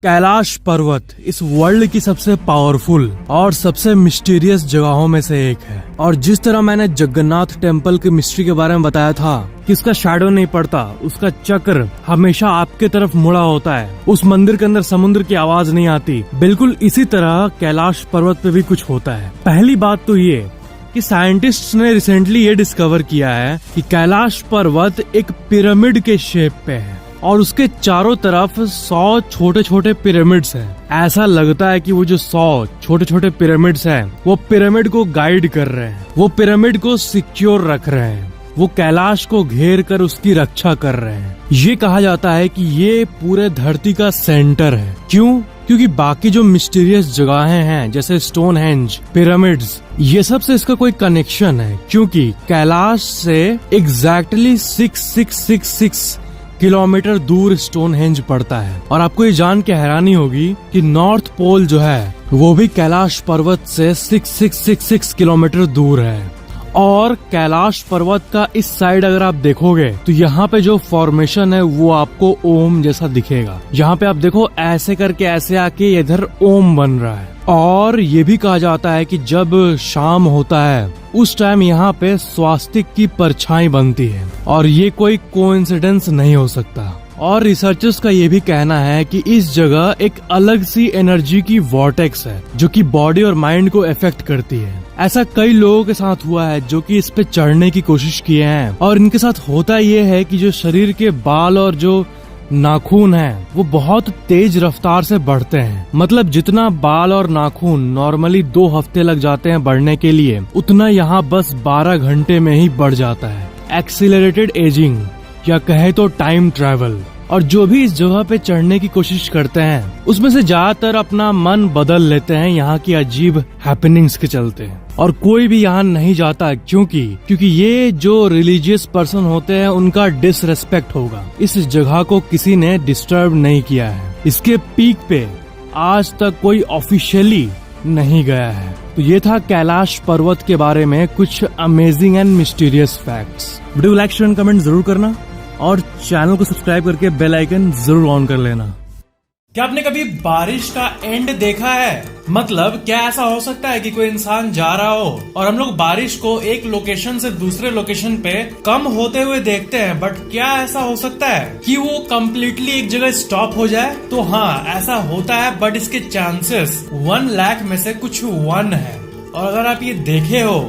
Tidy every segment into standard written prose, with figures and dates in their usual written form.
कैलाश पर्वत इस वर्ल्ड की सबसे पावरफुल और सबसे मिस्टीरियस जगहों में से एक है। और जिस तरह मैंने जगन्नाथ टेम्पल की मिस्ट्री के बारे में बताया था कि उसका शैडो नहीं पड़ता, उसका चक्र हमेशा आपके तरफ मुड़ा होता है, उस मंदिर के अंदर समुद्र की आवाज नहीं आती, बिल्कुल इसी तरह कैलाश पर्वत पे भी कुछ होता है। पहली बात तो ये कि साइंटिस्ट्स ने रिसेंटली ये डिस्कवर किया है कि कैलाश पर्वत एक पिरामिड के शेप पे है और उसके चारों तरफ 100 छोटे छोटे पिरामिड्स हैं। ऐसा लगता है कि वो जो 100 छोटे छोटे पिरामिड्स हैं वो पिरामिड को गाइड कर रहे हैं, वो पिरामिड को सिक्योर रख रहे हैं, वो कैलाश को घेर कर उसकी रक्षा कर रहे हैं। ये कहा जाता है कि ये पूरे धरती का सेंटर है। क्यों? क्योंकि बाकी जो मिस्टीरियस जगहें हैं जैसे स्टोनहेंज, पिरामिड्स, ये सब से इसका कोई कनेक्शन है, क्योंकि कैलाश से एग्जैक्टली 6666 किलोमीटर दूर स्टोनहेंज पड़ता है। और आपको ये जान के हैरानी होगी कि नॉर्थ पोल जो है वो भी कैलाश पर्वत से 6666 किलोमीटर दूर है। और कैलाश पर्वत का इस साइड अगर आप देखोगे तो यहाँ पे जो फॉर्मेशन है वो आपको ओम जैसा दिखेगा। यहाँ पे आप देखो ऐसे करके ऐसे आके इधर ओम बन रहा है। और ये भी कहा जाता है कि जब शाम होता है उस टाइम यहाँ पे स्वास्तिक की परछाई बनती है और ये कोई कोइंसिडेंस नहीं हो सकता। और रिसर्चर्स का ये भी कहना है कि इस जगह एक अलग सी एनर्जी की वॉर्टेक्स है जो कि बॉडी और माइंड को इफेक्ट करती है। ऐसा कई लोगों के साथ हुआ है जो कि इस पे चढ़ने की कोशिश किए हैं और इनके साथ होता ये है कि जो शरीर के बाल और जो नाखून है वो बहुत तेज रफ्तार से बढ़ते हैं। मतलब जितना बाल और नाखून नॉर्मली 2 हफ्ते लग जाते हैं बढ़ने के लिए, उतना यहाँ बस 12 घंटे में ही बढ़ जाता है। एक्सीलरेटेड एजिंग या कहे तो टाइम ट्रैवल। और जो भी इस जगह पे चढ़ने की कोशिश करते हैं उसमें से ज्यादातर अपना मन बदल लेते हैं यहाँ की अजीब हैपनिंग्स के चलते। और कोई भी यहाँ नहीं जाता क्योंकि ये जो रिलीजियस पर्सन होते हैं उनका डिसरेस्पेक्ट होगा। इस जगह को किसी ने डिस्टर्ब नहीं किया है। इसके पीक पे आज तक कोई ऑफिशियली नहीं गया है। तो ये था कैलाश पर्वत के बारे में कुछ amazing and mysterious facts. Video like share comment जरूर करना और चैनल को सब्सक्राइब करके बेल आइकन जरूर ऑन कर लेना। क्या आपने कभी बारिश का एंड देखा है? मतलब क्या ऐसा हो सकता है कि कोई इंसान जा रहा हो और हम लोग बारिश को एक लोकेशन से दूसरे लोकेशन पे कम होते हुए देखते हैं, बट क्या ऐसा हो सकता है कि वो कम्प्लीटली एक जगह स्टॉप हो जाए? तो हाँ, ऐसा होता है, बट इसके चांसेस 1 लाख में से कुछ 1 है। और अगर आप ये देखे हो,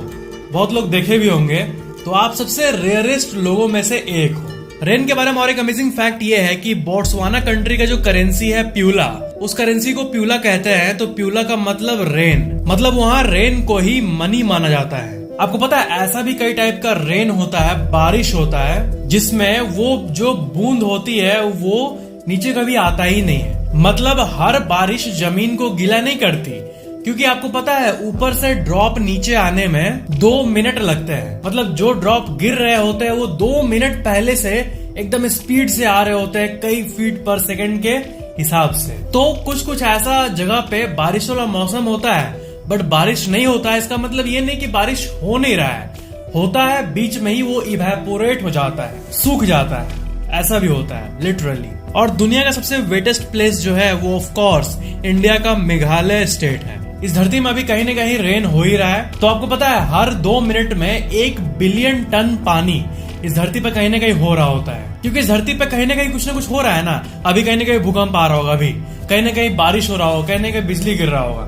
बहुत लोग देखे भी होंगे, तो आप सबसे रेयरेस्ट लोगों में से एक हो। रेन के बारे में और एक अमेजिंग फैक्ट ये है कि बोट्सवाना कंट्री का जो करेंसी है प्यूला, उस करेंसी को प्यूला कहते हैं। तो प्यूला का मतलब रेन, मतलब वहाँ रेन को ही मनी माना जाता है। आपको पता है ऐसा भी कई टाइप का रेन होता है, बारिश होता है, जिसमें वो जो बूंद होती है वो नीचे कभी आता ही नहीं है। मतलब हर बारिश जमीन को गीला नहीं करती, क्योंकि आपको पता है ऊपर से ड्रॉप नीचे आने में 2 मिनट लगते हैं। मतलब जो ड्रॉप गिर रहे होते हैं वो 2 मिनट पहले से एकदम स्पीड से आ रहे होते हैं, कई फीट पर सेकंड के हिसाब से। तो कुछ ऐसा जगह पे बारिश वाला मौसम होता है, बट बारिश नहीं होता है। इसका मतलब ये नहीं कि बारिश हो नहीं रहा है, होता है, बीच में ही वो इवेपोरेट हो जाता है, सूख जाता है। ऐसा भी होता है लिटरली। और दुनिया का सबसे वेटेस्ट प्लेस जो है वो ऑफ कोर्स इंडिया का मेघालय स्टेट है। इस धरती में अभी कहीं न कहीं रेन हो ही रहा है। तो आपको पता है हर 2 मिनट में 1 बिलियन टन पानी इस धरती पे कहीं न कहीं हो रहा होता है, क्योंकि इस धरती पे कहीं न कहीं कुछ न कुछ हो रहा है ना। अभी कहीं न कहीं भूकंप आ रहा होगा, अभी कहीं न कहीं बारिश हो रहा होगा, कहीं न कहीं बिजली गिर रहा होगा।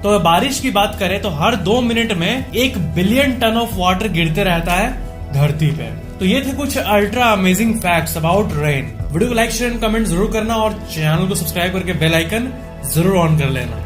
तो बारिश की बात करें तो हर 2 मिनट में 1 बिलियन टन ऑफ वाटर गिरते रहता है धरती पे। तो ये थे कुछ ultra amazing facts about rain. Video को लाइक शेयर कमेंट जरूर करना और चैनल को सब्सक्राइब करके बेल आइकन जरूर ऑन कर लेना।